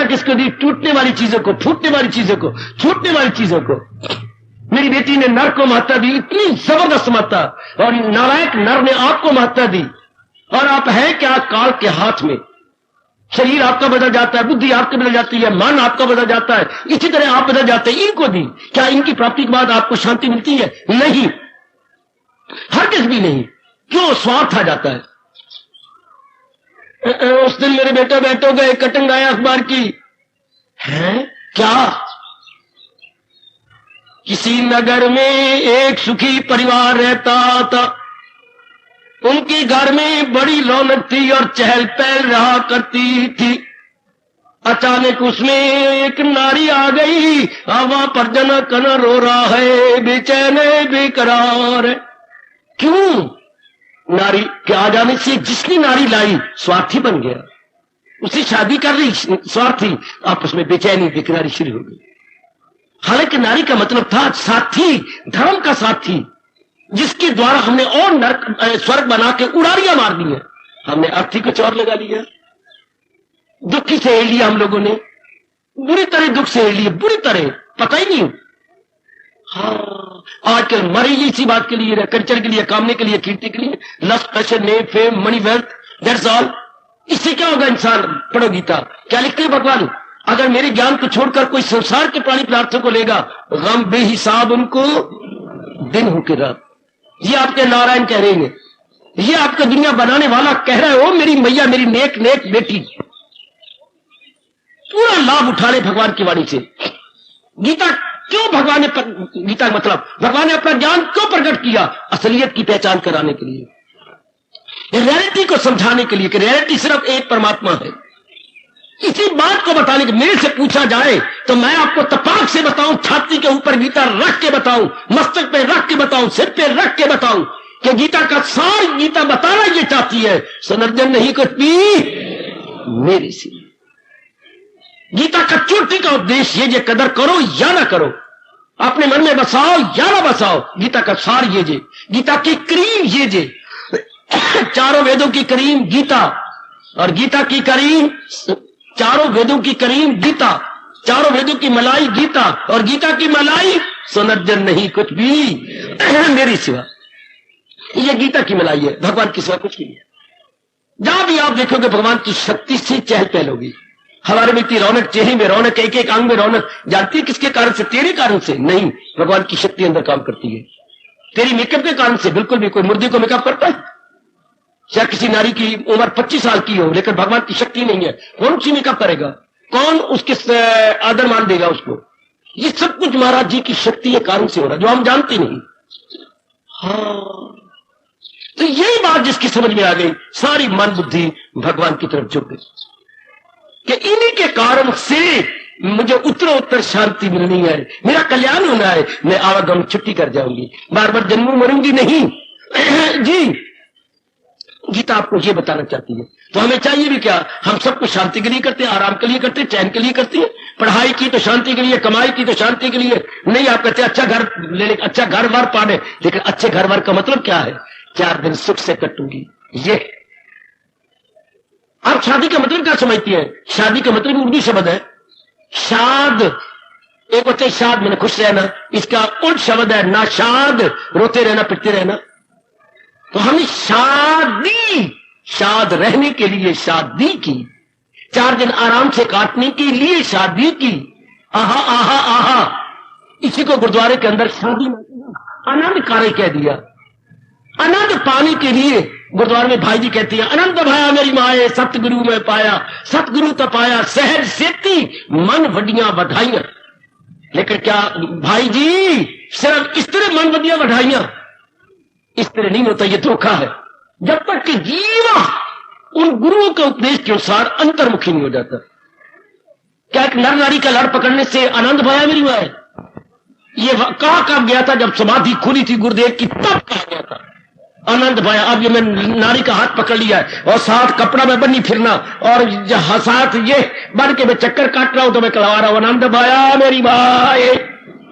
किसको दी? टूटने वाली चीजों को, फूटने वाली चीजों को, छूटने वाली चीजों को। मेरी बेटी ने नर को महत्ता दी, इतनी जबरदस्त महत्ता, और नालायक नर ने आपको महत्ता दी। और आप है क्या? काल के हाथ में। शरीर आपका बदल जाता है, बुद्धि आपकी बदल जाती है, मन आपका बदल जाता है, इसी तरह आप बदल जाते हैं। इनको दी, क्या इनकी प्राप्ति के बाद आपको शांति मिलती है? नहीं, हरगिज़ भी नहीं। क्यों? स्वार्थ आ जाता है। उस दिन मेरे बेटा बैठो गए, कटिंग आया अखबार की है क्या? किसी नगर में एक सुखी परिवार रहता था। उनके घर में बड़ी रौनक थी और चहल पहल रहा करती थी। अचानक उसमें एक नारी आ गई। हवा पर जना कना रो रहा है, बेचैन बेकरार है। क्यों? नारी के आ जाने से जिसकी नारी लाई स्वार्थी बन गया, उससे शादी कर रही स्वार्थी, आपस में बेचैनी बेकरारी शुरू हो गई। हालांकि नारी का मतलब था साथी, धर्म का साथी, जिसके द्वारा हमने और नरक स्वर्ग बना के उड़ारियां मार दी है। हमने अर्थी को चौर लगा लिया, दुखी से लिया हम लोगों ने, बुरी तरह दुख से लिए, बुरी तरह, पता ही नहीं। हाँ, आजकल मरी इसी बात के लिए, कल्चर के लिए, कामने के लिए, कीर्ति के लिए, lust, passion, name, fame, money, wealth, that's all. इससे क्या होगा? इंसान, पढ़ो गीता, क्या लिखते हैं भगवान? अगर मेरे ज्ञान को छोड़कर कोई संसार के प्राणी पदार्थों को लेगा, गम बेहिसाब उनको दिन हो के रात। ये आपके नारायण कह रहे हैं, ये आपका दुनिया बनाने वाला कह रहा है, ओ मेरी मैया, मेरी नेक नेक बेटी, पूरा लाभ उठा ले भगवान की वाणी से। गीता क्यों भगवान ने, गीता मतलब भगवान ने अपना ज्ञान क्यों प्रकट किया? असलियत की पहचान कराने के लिए, रियलिटी को समझाने के लिए कि रियलिटी सिर्फ एक परमात्मा है। इसी बात को बताने के, मेरे से पूछा जाए तो मैं आपको तपाक से बताऊं, छाती के ऊपर गीता रख के बताऊं, मस्तक पे रख के बताऊं, सिर पे रख के बताऊं कि गीता का सार गीता बताना ये चाहती है, सनर्जन नहीं कुछ भी मेरे से। गीता का चोटी का उपदेश ये कदर करो या ना करो, अपने मन में बसाओ या ना बसाओ, गीता का सार ये जे, गीता की क्रीम ये जे, चारों वेदों की करीम गीता, और गीता की करीम, चारों वेदों की करीम गीता, चारों वेदों की मलाई गीता, और गीता की मलाई सुनर्जन नहीं कुछ भी मेरी सिवा। ये गीता की मलाई है, भगवान की सिवा कुछ नहीं है। जहां भी आप देखोगे भगवान की शक्ति से चहल पहल होगी। हमारे में इतनी रौनक, चेहरे में रौनक, एक एक अंग में रौनक, जानती है किसके कारण से? तेरे कारण से नहीं, भगवान की शक्ति अंदर काम करती है। तेरी मेकअप के कारण से बिल्कुल भी। कोई मुर्दे को मेकअप करता है? या किसी नारी की उम्र 25 साल की हो लेकिन भगवान की शक्ति नहीं है, कौन सी मेकअप करेगा? कौन उसके आदर मान देगा उसको? ये सब कुछ महाराज जी की शक्ति के कारण से हो रहा है, जो हम जानते नहीं। हाँ, तो यही बात जिसकी समझ में आ गई, सारी मन बुद्धि भगवान की तरफ झुक गई कि इन्हीं के कारण से मुझे उत्तरोत्तर शांति मिलनी है, मेरा कल्याण होना है, मैं आवागम छुट्टी कर जाऊंगी, बार बार जन्म मरूंगी नहीं। जी, गीता आपको ये बताना चाहती है। तो हमें चाहिए भी क्या? हम सब कुछ शांति के लिए करते हैं, आराम के लिए करते हैं, चैन के लिए करते हैं। पढ़ाई की तो शांति के लिए, कमाई की तो शांति के लिए नहीं। आप कहते अच्छा घर लेने, अच्छा घर वर पाने, लेकिन अच्छे घर वर का मतलब क्या है? 4 दिन सुख से कटूंगी। ये आप शादी का मतलब क्या समझती है? शादी का मतलब उर्दू शब्द है शाद। एक होते है शाद, मैंने खुश रहना, इसका उल्ट शब्द है नाशाद, रोते रहना, पिटते रहना। तो हमने शादी, शाद रहने के लिए शादी की, 4 दिन आराम से काटने के लिए शादी की। आहा आहा आहा, इसी को गुरुद्वारे के अंदर शादी आनंद कार्य कह दिया। आनंद पाने के लिए गुरुद्वारे में भाई जी कहती है, अनंत भाया मेरी माए सतगुरु में पाया, सतगुरु तपाया सहज सेती मन वडियां बधाइयां। लेकिन क्या भाई जी सिर्फ इस तरह मन वडियां बधाइयां? इस तरह नहीं होता, यह धोखा है। जब तक कि जीवा उन गुरुओं के उपदेश के अनुसार अंतर्मुखी नहीं हो जाता। क्या एक नर नारी का लड़ पकड़ने से आनंद भाया मेरी माए? ये कहा गया था जब समाधि खुली थी गुरुदेव की, तब कहा गया था आनंद भाया। अब ये मैं नारी का हाथ पकड़ लिया है और साथ कपड़ा में बनी फिरना, और साथ ये बन के मैं चक्कर काट रहा हूं तो मैं कहवा रहा हूं आनंद भाया मेरी माए।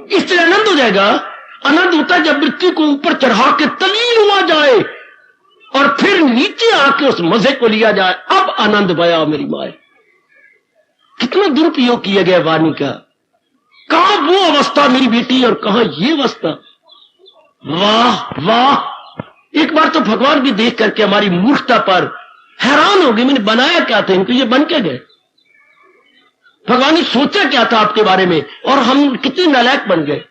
इस तरह आनंद हो जाएगा। आनंद होता है जब मृत्यु को ऊपर चढ़ा के तलीन हुआ जाए और फिर नीचे आके उस मजे को लिया जाए, अब आनंद भाया मेरी माए। कितना दुरुपयोग किया गया वाणी का। कहां वो अवस्था मेरी बेटी और कहां ये अवस्था। वाह वाह, एक बार तो भगवान भी देख करके हमारी मूर्खता पर हैरान हो गए। मैंने बनाया क्या था इनको, ये बन के गए। भगवान ने सोचा क्या था आपके बारे में और हम कितने नालायक बन गए।